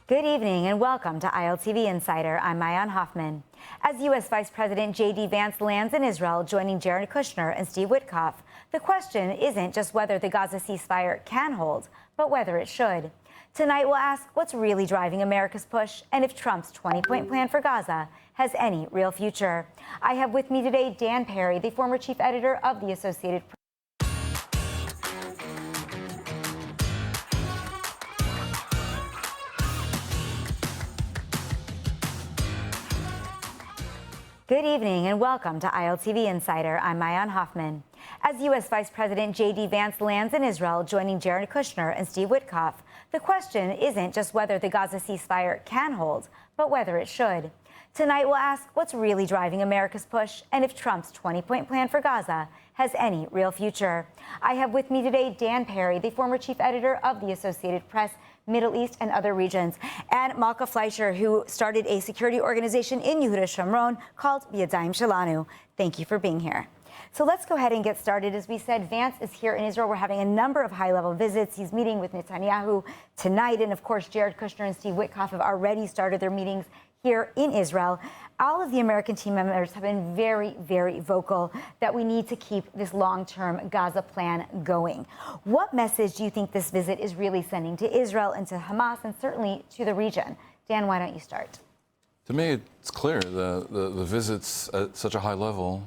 Good evening and welcome to ILTV Insider. I'm Maayan Hoffman. As U.S. Vice President J.D. Vance lands in Israel, joining Jared Kushner and Steve Witkoff, the question isn't just whether the Gaza ceasefire can hold, but whether it should. Tonight, we'll ask what's really driving America's push and if Trump's 20-point plan for Gaza has any real future. I have with me today dperry, the former chief editor of the Associated Press. Good evening and welcome to ILTV Insider. I'm Maayan Hoffman. As U.S. Vice President J.D. Vance lands in Israel, joining Jared Kushner and Steve Witkoff, the question isn't just whether the Gaza ceasefire can hold, but whether it should. Tonight, we'll ask what's really driving America's push and if Trump's 20-point plan for Gaza has any real future. I have with me today dperry, the former chief editor of the Associated Press, Middle East and other regions, and Malkah Fleischer, who started a security organization in Yehuda Shomron called B'Yadayim Shelanu. Thank you for being here. So let's go ahead and get started. As we said, Vance is here in Israel. We're having a number of high-level visits. He's meeting with Netanyahu tonight, and of course, Jared Kushner and Steve Witkoff have already started their meetings here in Israel. All of the American team members have been very, very vocal that we need to keep this long-term Gaza plan going. What message do you think this visit is really sending to Israel and to Hamas and certainly to the region? Dan, why don't you start? To me, it's clear the visits at such a high level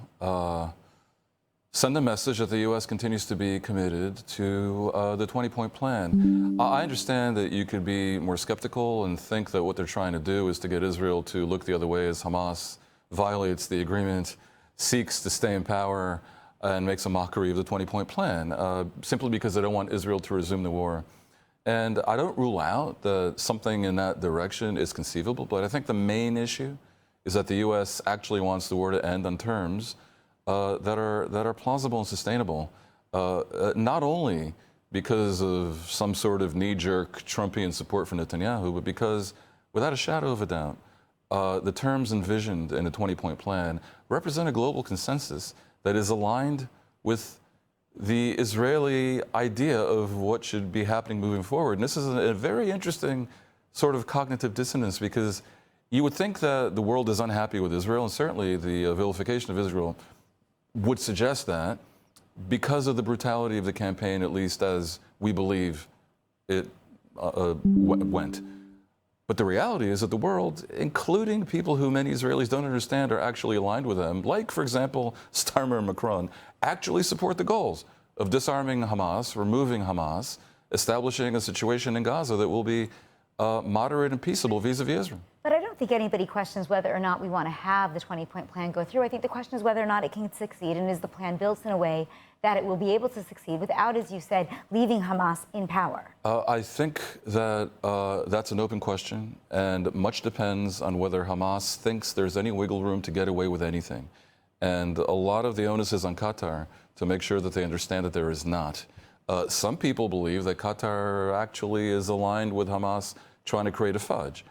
send a message that the U.S. continues to be committed to the 20-point plan. I understand that you could be more skeptical and think that what they're trying to do is to get Israel to look the other way as Hamas violates the agreement, seeks to stay in power, and makes a mockery of the 20-point plan, simply because they don't want Israel to resume the war. And I don't rule out that something in that direction is conceivable, but I think the main issue is that the U.S. actually wants the war to end on terms that are plausible and sustainable, not only because of some sort of knee-jerk Trumpian support for Netanyahu, but because, without a shadow of a doubt, the terms envisioned in the 20-point plan represent a global consensus that is aligned with the Israeli idea of what should be happening moving forward. And this is a very interesting sort of cognitive dissonance, because you would think that the world is unhappy with Israel, and certainly the vilification of Israel would suggest that, because of the brutality of the campaign, at least as we believe it went. But the reality is that the world, including people who many Israelis don't understand, are actually aligned with them, like, for example, Starmer and Macron, actually support the goals of disarming Hamas, removing Hamas, establishing a situation in Gaza that will be moderate and peaceable vis-a-vis Israel. But I don't think anybody questions whether or not we want to have the 20-point plan go through. I think the question is whether or not it can succeed, and is the plan built in a way that it will be able to succeed without, as you said, leaving Hamas in power? I think that that's an open question, and much depends on whether Hamas thinks there's any wiggle room to get away with anything. And a lot of the onus is on Qatar to make sure that they understand that there is not. Some people believe that Qatar actually is aligned with Hamas trying to create a fudge.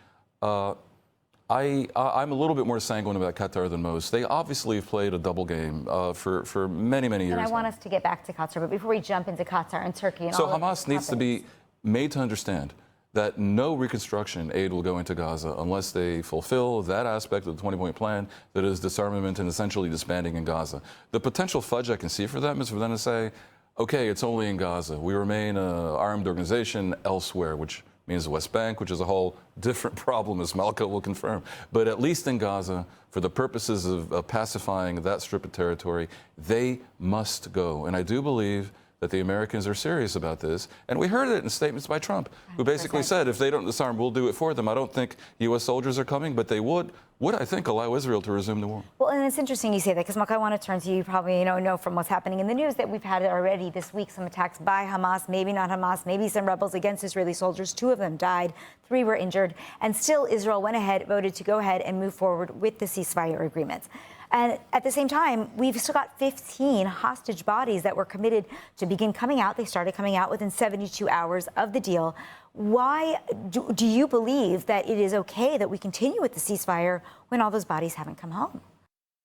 I'm a little bit more sanguine about Qatar than most. They obviously have played a double game for many, many years. And I want us to get back to Qatar, but before we jump into Qatar and Turkey and so all Hamas needs to be made to understand that no reconstruction aid will go into Gaza unless they fulfill that aspect of the 20-point plan that is disarmament and essentially disbanding in Gaza. The potential fudge I can see for them is for them to say, okay, it's only in Gaza. We remain an armed organization elsewhere, which means the West Bank, which is a whole different problem, as Malkah will confirm. But at least in Gaza, for the purposes of pacifying that strip of territory, they must go. And I do believe that the Americans are serious about this. And we heard it in statements by Trump, who basically said, if they don't disarm, we'll do it for them. I don't think U.S. soldiers are coming, but they would I think, allow Israel to resume the war. Well, and it's interesting you say that, because, Malkah, I want to turn to you. You probably know from what's happening in the news that we've had already this week some attacks by Hamas, maybe not Hamas, maybe some rebels against Israeli soldiers. 2 of them died, 3 were injured. And still, Israel voted to go ahead and move forward with the ceasefire agreement. And at the same time, we've still got 15 hostage bodies that were committed to begin coming out. They started coming out within 72 hours of the deal. Why do you believe that it is okay that we continue with the ceasefire when all those bodies haven't come home?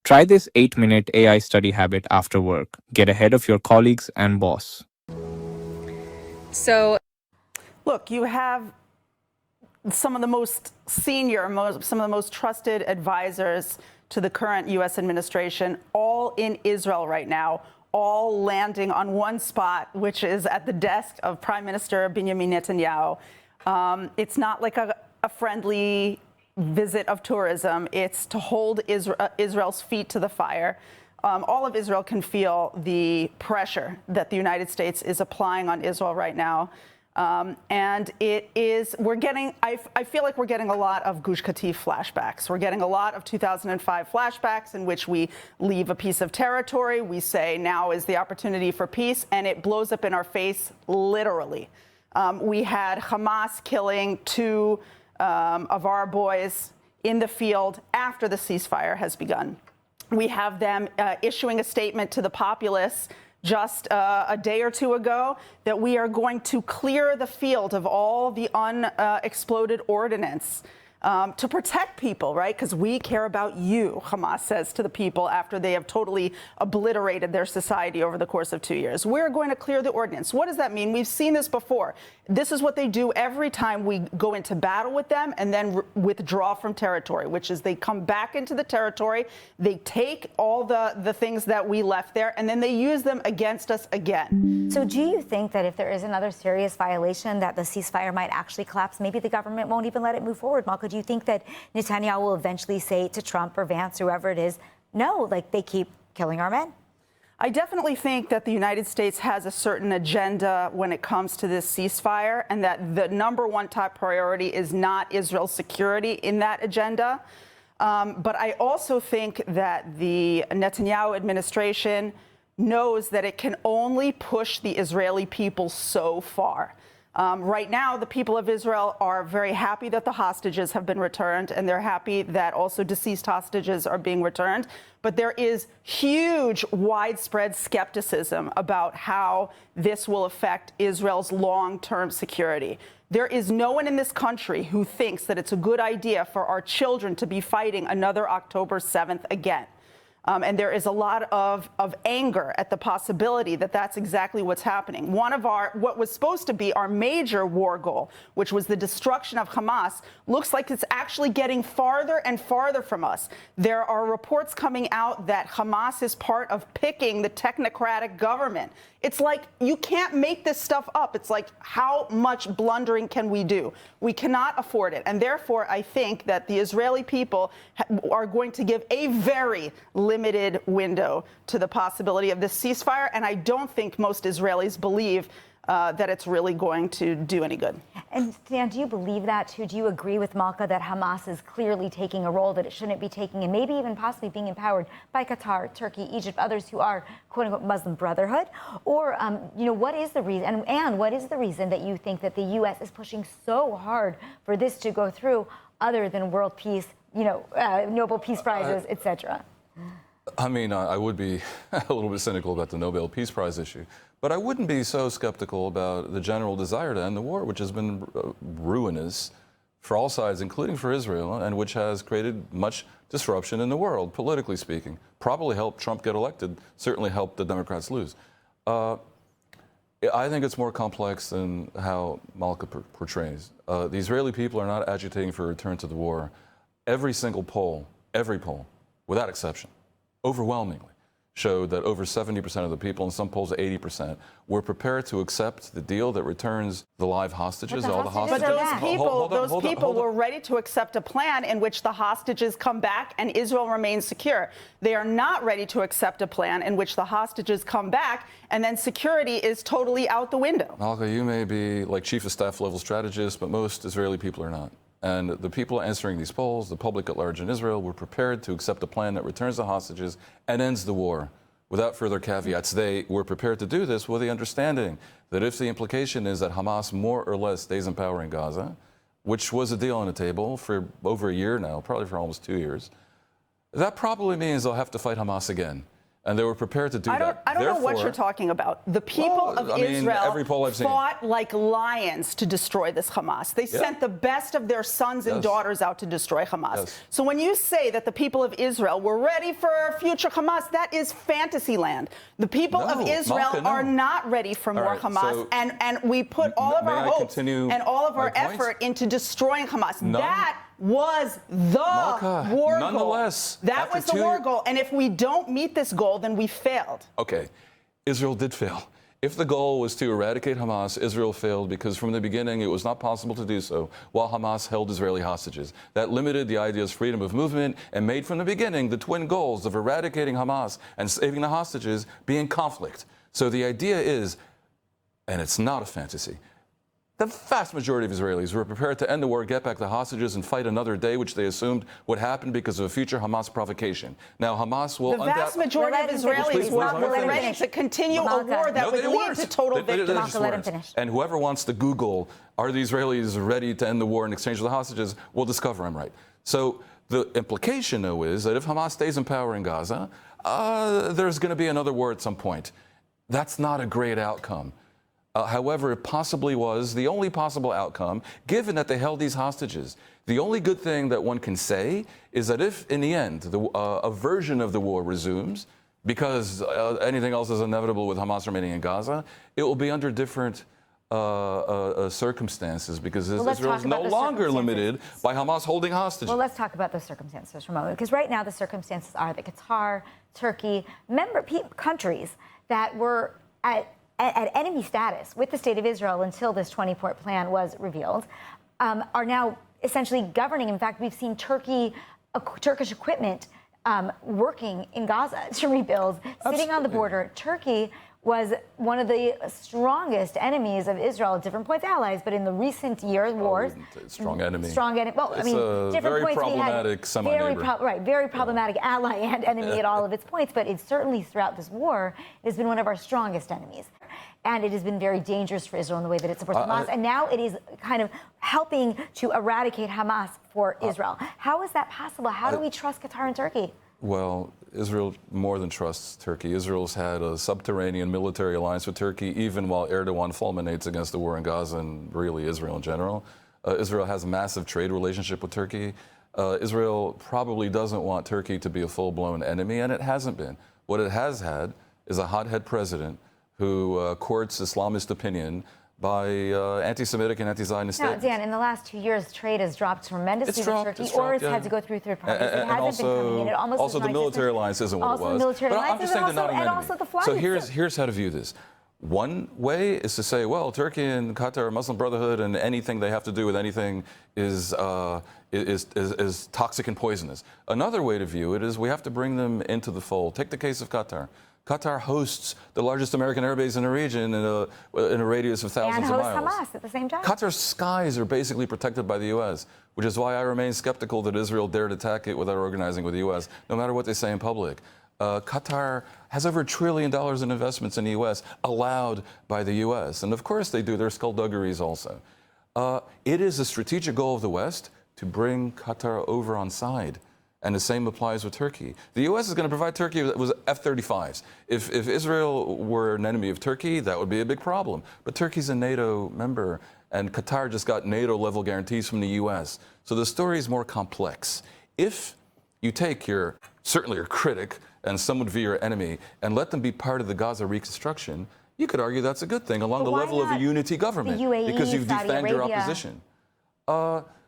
Try this 8-minute AI study habit after work. Get ahead of your colleagues and boss. So, look, you have some of the most senior, some of the most trusted advisors to the current U.S. administration, all in Israel right now, all landing on one spot, which is at the desk of Prime Minister Benjamin Netanyahu. It's not like a friendly visit of tourism. It's to hold Israel's feet to the fire. All of Israel can feel the pressure that the United States is applying on Israel right now. And I feel like we're getting a lot of Gush Katif flashbacks. We're getting a lot of 2005 flashbacks in which we leave a piece of territory. We say now is the opportunity for peace, and it blows up in our face, literally. We had Hamas killing two of our boys in the field after the ceasefire has begun. We have them issuing a statement to the populace just a day or two ago that we are going to clear the field of all the unexploded ordnance to protect people, right? Because we care about you, Hamas says to the people after they have totally obliterated their society over the course of 2 years. We're going to clear the ordnance. What does that mean? We've seen this before. This is what they do every time we go into battle with them and then withdraw from territory, which is they come back into the territory, they take all the things that we left there, and then they use them against us again. So do you think that if there is another serious violation that the ceasefire might actually collapse? Maybe the government won't even let it move forward. Malkah, do you think that Netanyahu will eventually say to Trump or Vance, whoever it is, no, like they keep killing our men? I definitely think that the United States has a certain agenda when it comes to this ceasefire, and that the number one top priority is not Israel's security in that agenda. But I also think that the Netanyahu administration knows that it can only push the Israeli people so far. Right now, the people of Israel are very happy that the hostages have been returned, and they're happy that also deceased hostages are being returned. But there is huge, widespread skepticism about how this will affect Israel's long-term security. There is no one in this country who thinks that it's a good idea for our children to be fighting another October 7th again. And there is a lot of anger at the possibility that that's exactly what's happening. One of what was supposed to be our major war goal, which was the destruction of Hamas, looks like it's actually getting farther and farther from us. There are reports coming out that Hamas is part of picking the technocratic government. It's like, you can't make this stuff up. It's like, how much blundering can we do? We cannot afford it. And therefore, I think that the Israeli people are going to give a very limited window to the possibility of this ceasefire. And I don't think most Israelis believe that it's really going to do any good. And Stan, do you believe that too? Do you agree with Malkah that Hamas is clearly taking a role that it shouldn't be taking, and maybe even possibly being empowered by Qatar, Turkey, Egypt, others who are quote unquote Muslim Brotherhood? Or, what is the reason, and what is the reason that you think that the U.S. is pushing so hard for this to go through, other than world peace, Nobel Peace Prizes, etc.? I mean, I would be a little bit cynical about the Nobel Peace Prize issue, but I wouldn't be so skeptical about the general desire to end the war, which has been ruinous for all sides, including for Israel, and which has created much disruption in the world, politically speaking. Probably helped Trump get elected, certainly helped the Democrats lose. I think it's more complex than how Malkah portrays. The Israeli people are not agitating for a return to the war. Every single poll, without exception, overwhelmingly showed that over 70% of the people, in some polls 80%, were prepared to accept the deal that returns the live hostages, all the hostages. But those people were ready to accept a plan in which the hostages come back and Israel remains secure. They are not ready to accept a plan in which the hostages come back and then security is totally out the window. Malkah, you may be like chief of staff level strategist, but most Israeli people are not. And the people answering these polls, the public at large in Israel, were prepared to accept a plan that returns the hostages and ends the war without further caveats. They were prepared to do this with the understanding that if the implication is that Hamas more or less stays in power in Gaza, which was a deal on the table for over a year now, probably for almost 2 years, that probably means they'll have to fight Hamas again. And they were prepared to do that. I don't know what you're talking about. The people of Israel fought like lions to destroy this Hamas. They sent the best of their sons and daughters out to destroy Hamas. So when you say that the people of Israel were ready for future Hamas, that is fantasy land. The people of Israel are not ready for more Hamas. And we put all of our hopes and all of our effort into destroying Hamas. That was the war goal. Nonetheless, that was the war goal. And if we don't meet this goal, then we failed. Okay, Israel did fail. If the goal was to eradicate Hamas, Israel failed because from the beginning it was not possible to do so while Hamas held Israeli hostages. That limited the idea's freedom of movement and made from the beginning the twin goals of eradicating Hamas and saving the hostages be in conflict. So the idea is, and it's not a fantasy, the vast majority of Israelis were prepared to end the war, get back the hostages, and fight another day, which they assumed would happen because of a future Hamas provocation. Now, Hamas will... The vast majority of Israelis were ready to continue a war that would lead to total victory. And whoever wants to Google, are the Israelis ready to end the war in exchange for the hostages, will discover I'm right. So the implication, though, is that if Hamas stays in power in Gaza, there's going to be another war at some point. That's not a great outcome. However, it possibly was the only possible outcome, given that they held these hostages. The only good thing that one can say is that if, in the end, a version of the war resumes, because anything else is inevitable with Hamas remaining in Gaza, it will be under different circumstances, because Israel is no longer limited by Hamas holding hostages. Well, let's talk about the circumstances for a moment, because right now the circumstances are that Qatar, Turkey, countries that were at enemy status with the state of Israel until this 20-point plan was revealed, are now essentially governing. In fact, we've seen Turkish equipment working in Gaza to rebuild, sitting on the border. Turkey was one of the strongest enemies of Israel at different points, allies, but in the recent years, wars. Strong enemy. Strong enemy. Well, it's I mean, different very points problematic semi-neighbor. Very problematic ally and enemy at all of its points, but it's certainly throughout this war, it has been one of our strongest enemies. And it has been very dangerous for Israel in the way that it supports Hamas. And now it is kind of helping to eradicate Hamas for Israel. How is that possible? How do we trust Qatar and Turkey? Well, Israel more than trusts Turkey. Israel's had a subterranean military alliance with Turkey, even while Erdogan fulminates against the war in Gaza and really Israel in general. Israel has a massive trade relationship with Turkey. Israel probably doesn't want Turkey to be a full-blown enemy, and it hasn't been. What it has had is a hothead president who courts Islamist opinion by anti-Semitic and anti-Zionist statements. Dan, in the last 2 years, trade has dropped tremendously with Turkey, or it's had to go through third parties. It hasn't been coming in. It almost also, the military alliance isn't what it was. Also, the military alliance, and also the flag. So here's how to view this. One way is to say, well, Turkey and Qatar are Muslim Brotherhood, and anything they have to do with anything is toxic and poisonous. Another way to view it is we have to bring them into the fold. Take the case of Qatar. Qatar hosts the largest American airbase in the region in a radius of thousands of miles. And hosts Hamas at the same time. Qatar's skies are basically protected by the U.S., which is why I remain skeptical that Israel dared attack it without organizing with the U.S., no matter what they say in public. Qatar has over $1 trillion in investments in the U.S. allowed by the U.S., and of course they do their skullduggeries also. It is a strategic goal of the West to bring Qatar over on side. And the same applies with Turkey. The U.S. is going to provide Turkey with F-35s. If Israel were an enemy of Turkey, that would be a big problem. But Turkey's a NATO member, and Qatar just got NATO-level guarantees from the U.S. So the story is more complex. If you take certainly your critic, and some would be your enemy, and let them be part of the Gaza reconstruction, you could argue that's a good thing along the level of a unity government, because you've defanged your opposition.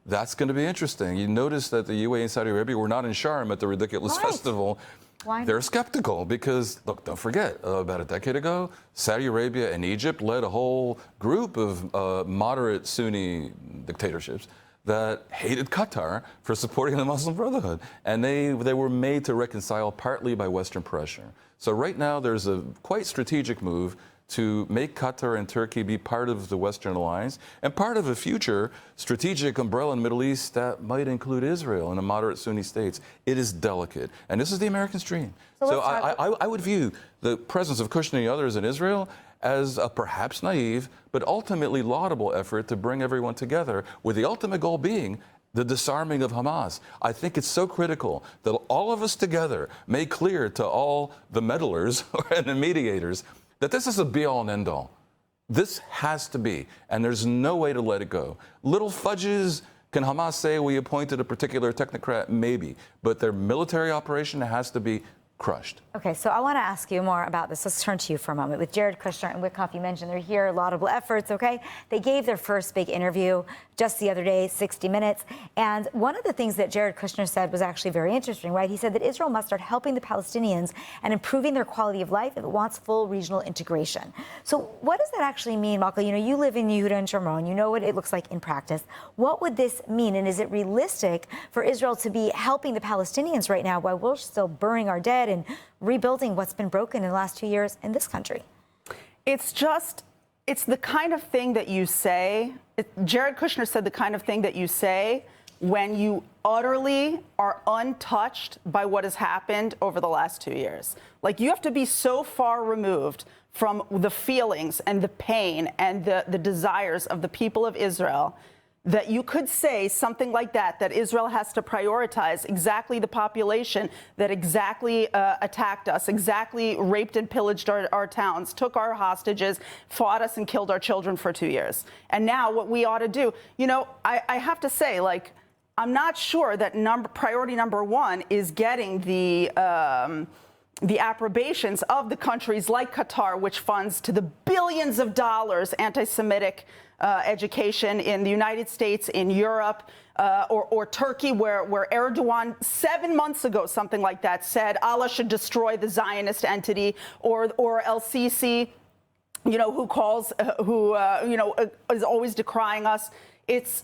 That's going to be interesting. You notice that the UAE and Saudi Arabia were not in Sharm at the ridiculous festival. Why? They're skeptical because, look, don't forget, about a decade ago, Saudi Arabia and Egypt led a whole group of moderate Sunni dictatorships that hated Qatar for supporting the Muslim Brotherhood. And they were made to reconcile partly by Western pressure. So right now there's a quite strategic move to make Qatar and Turkey be part of the Western alliance and part of a future strategic umbrella in the Middle East that might include Israel and the moderate Sunni states. It is delicate. And this is the American dream. So I would view the presence of Kushner and others in Israel as a perhaps naive but ultimately laudable effort to bring everyone together, with the ultimate goal being the disarming of Hamas. I think it's so critical that all of us together make clear to all the meddlers and the mediators that this is a be-all and end-all. This has to be, and there's no way to let it go. Little fudges. Can Hamas say we appointed a particular technocrat? Maybe. But their military operation has to be crushed. Okay, so I want to ask you more about this. Let's turn to you for a moment. With Jared Kushner and Witkoff, you mentioned they're here, laudable efforts, okay? They gave their first big interview just the other day, 60 Minutes. And one of the things that Jared Kushner said was actually very interesting, right? He said that Israel must start helping the Palestinians and improving their quality of life if it wants full regional integration. So what does that actually mean, Malkah? You know, you live in Yehuda and Shomron. You know what it looks like in practice. What would this mean? And is it realistic for Israel to be helping the Palestinians right now while we're still burying our dead and rebuilding what's been broken in the last 2 years in this country? It's the kind of thing that you say. Jared Kushner said the kind of thing that you say when you utterly are untouched by what has happened over the last 2 years. Like, you have to be so far removed from the feelings and the pain and the desires of the people of Israel that you could say something like that Israel has to prioritize exactly the population that exactly attacked us, exactly raped and pillaged our towns, took our hostages, fought us and killed our children for 2 years. And now what we ought to do, you know, I have to say, like, I'm not sure that priority number one is getting the approbations of the countries like Qatar, which funds to the billions of dollars anti-Semitic education in the United States, in Europe, or Turkey, where Erdogan 7 months ago, something like that, said Allah should destroy the Zionist entity, or El Sisi, you know, who calls, you know, is always decrying us. It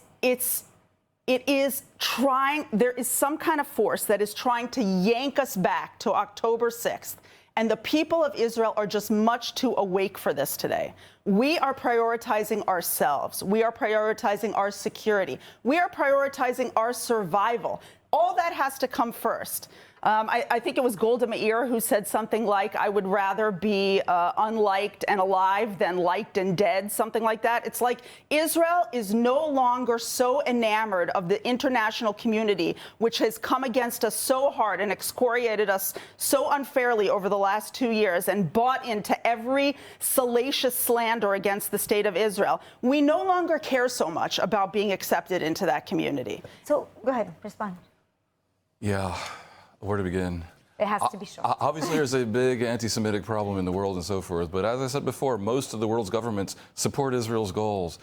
is trying, there is some kind of force that is trying to yank us back to October 6th. And the people of Israel are just much too awake for this today. We are prioritizing ourselves. We are prioritizing our security. We are prioritizing our survival. All that has to come first. I think it was Golda Meir who said something like, I would rather be unliked and alive than liked and dead, something like that. It's like Israel is no longer so enamored of the international community, which has come against us so hard and excoriated us so unfairly over the last 2 years and bought into every salacious slander against the state of Israel. We no longer care so much about being accepted into that community. So go ahead, respond. Yeah. Where to begin? It has to be short. Obviously, there's a big anti-Semitic problem in the world and so forth. But as I said before, most of the world's governments support Israel's goals.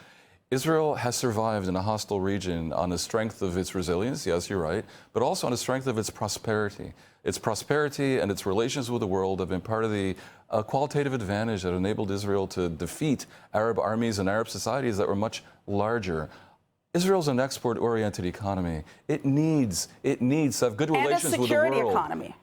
Israel has survived in a hostile region on the strength of its resilience, yes, you're right, but also on the strength of its prosperity. Its prosperity and its relations with the world have been part of the qualitative advantage that enabled Israel to defeat Arab armies and Arab societies that were much larger. Israel's an export-oriented economy. It needs to have good relations with the world. And a security economy.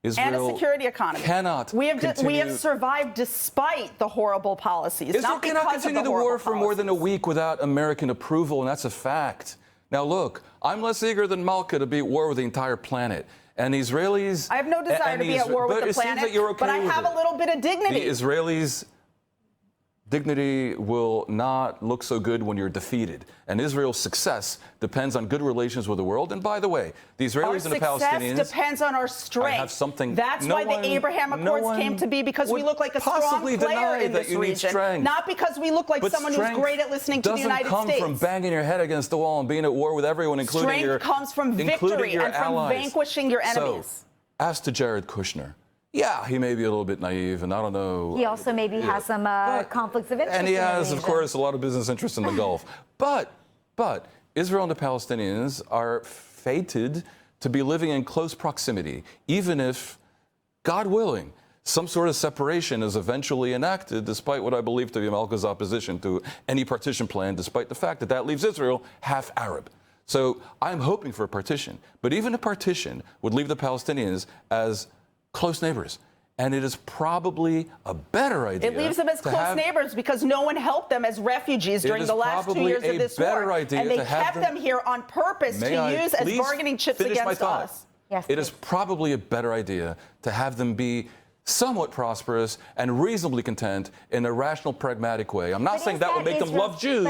Israel and a security economy. Cannot we have survived despite the horrible policies. Israel not cannot because continue of the the war policies. for more than a week without American approval, and that's a fact. Now, look, I'm less eager than Malkah to be at war with the entire planet. And the Israelis... I have no desire to be at war with the planet, but I have a little bit of dignity. The Israelis... Dignity will not look so good when you're defeated. And Israel's success depends on good relations with the world. And by the way, the Israelis and the Palestinians... Our success depends on our strength. I have something... That's why the Abraham Accords came to be, because we look like a strong player in this region. Not because we look like someone who's great at listening to the United States. Doesn't come from banging your head against the wall and being at war with everyone, including your allies. Strength comes from victory and from vanquishing your enemies. So, as to Jared Kushner... Yeah, he may be a little bit naive, and I don't know. He also maybe has some conflicts of interest. And he has, of course, a lot of business interests in the Gulf. But Israel and the Palestinians are fated to be living in close proximity, even if, God willing, some sort of separation is eventually enacted, despite what I believe to be Malkah's opposition to any partition plan, despite the fact that that leaves Israel half Arab. So I'm hoping for a partition. But even a partition would leave the Palestinians as close neighbors. And it is probably a better idea. It leaves them as close neighbors because no one helped them as refugees during the last 2 years of this war. And they kept them here on purpose to use as bargaining chips against us. Yes, it is probably a better idea to have them be somewhat prosperous and reasonably content in a rational, pragmatic way. I'm not saying that would make them love Jews,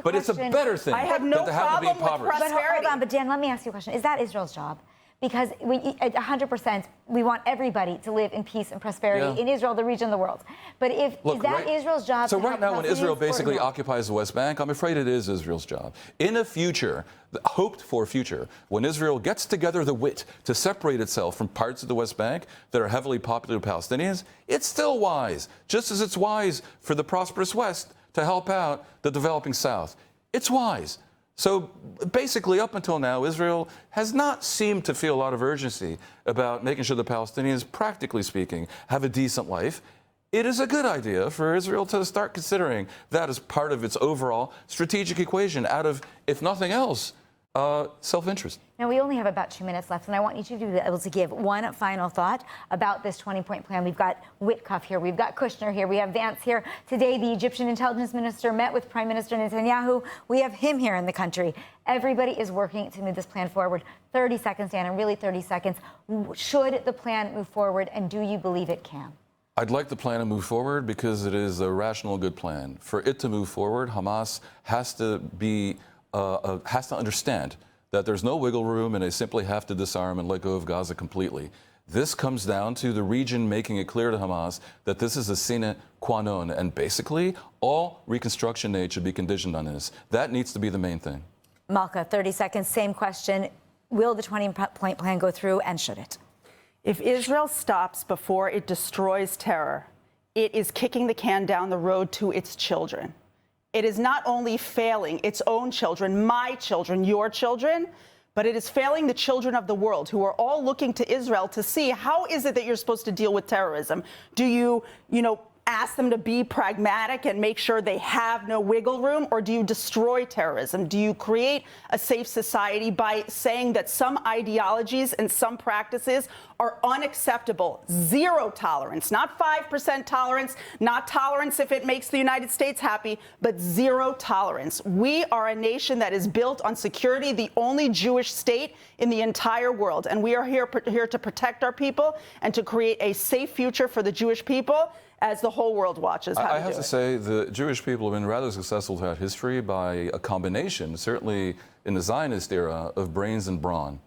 but it's a better thing than to have them be impoverished. But hold on, but Dan, let me ask you a question. Is that Israel's job? Because 100%, we want everybody to live in peace and prosperity in Israel, the region of the world. But is that Israel's job? So right now, when Israel basically occupies the West Bank, I'm afraid it is Israel's job. In a future, hoped-for future, when Israel gets together the wit to separate itself from parts of the West Bank that are heavily populated with Palestinians, it's still wise, just as it's wise for the prosperous West to help out the developing South. It's wise. So basically, up until now, Israel has not seemed to feel a lot of urgency about making sure the Palestinians, practically speaking, have a decent life. It is a good idea for Israel to start considering that as part of its overall strategic equation out of, if nothing else, self-interest. Now, we only have about 2 minutes left, and I want you to be able to give one final thought about this 20-point plan. We've got Witkoff here, we've got Kushner here, we have Vance here. Today, the Egyptian intelligence minister met with Prime Minister Netanyahu. We have him here in the country. Everybody is working to move this plan forward. 30 seconds, Dan, and really 30 seconds. Should the plan move forward, and do you believe it can? I'd like the plan to move forward because it is a rational, good plan. For it to move forward, Hamas has to understand that there's no wiggle room and they simply have to disarm and let go of Gaza completely. This comes down to the region making it clear to Hamas that this is a sine qua non, and basically all reconstruction aid should be conditioned on this. That needs to be the main thing. Malkah, 30 seconds, same question. Will the 20-point plan go through, and should it? If Israel stops before it destroys terror, it is kicking the can down the road to its children. It is not only failing its own children, my children, your children, but it is failing the children of the world who are all looking to Israel to see how is it that you're supposed to deal with terrorism. Do you ask them to be pragmatic and make sure they have no wiggle room, or do you destroy terrorism? Do you create a safe society by saying that some ideologies and some practices are unacceptable? Zero tolerance, not 5% tolerance, not tolerance if it makes the United States happy, but zero tolerance. We are a nation that is built on security, the only Jewish state in the entire world. And we are here to protect our people and to create a safe future for the Jewish people as the whole world watches how to do it. I have to say the Jewish people have been rather successful throughout history by a combination, certainly in the Zionist era, of brains and brawn.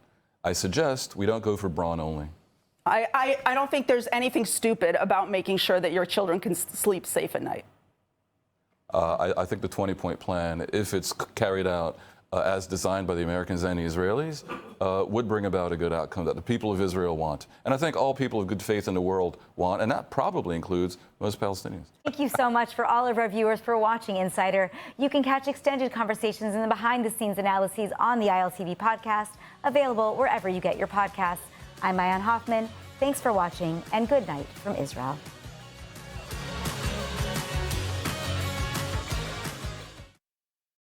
I suggest we don't go for brawn only. I don't think there's anything stupid about making sure that your children can sleep safe at night. I think the 20-point plan, if it's carried out as designed by the Americans and the Israelis, would bring about a good outcome that the people of Israel want. And I think all people of good faith in the world want, and that probably includes most Palestinians. Thank you so much for all of our viewers for watching Insider. You can catch extended conversations and the behind-the-scenes analyses on the ILTV podcast, available wherever you get your podcasts. I'm Mayan Hoffman. Thanks for watching, and good night from Israel.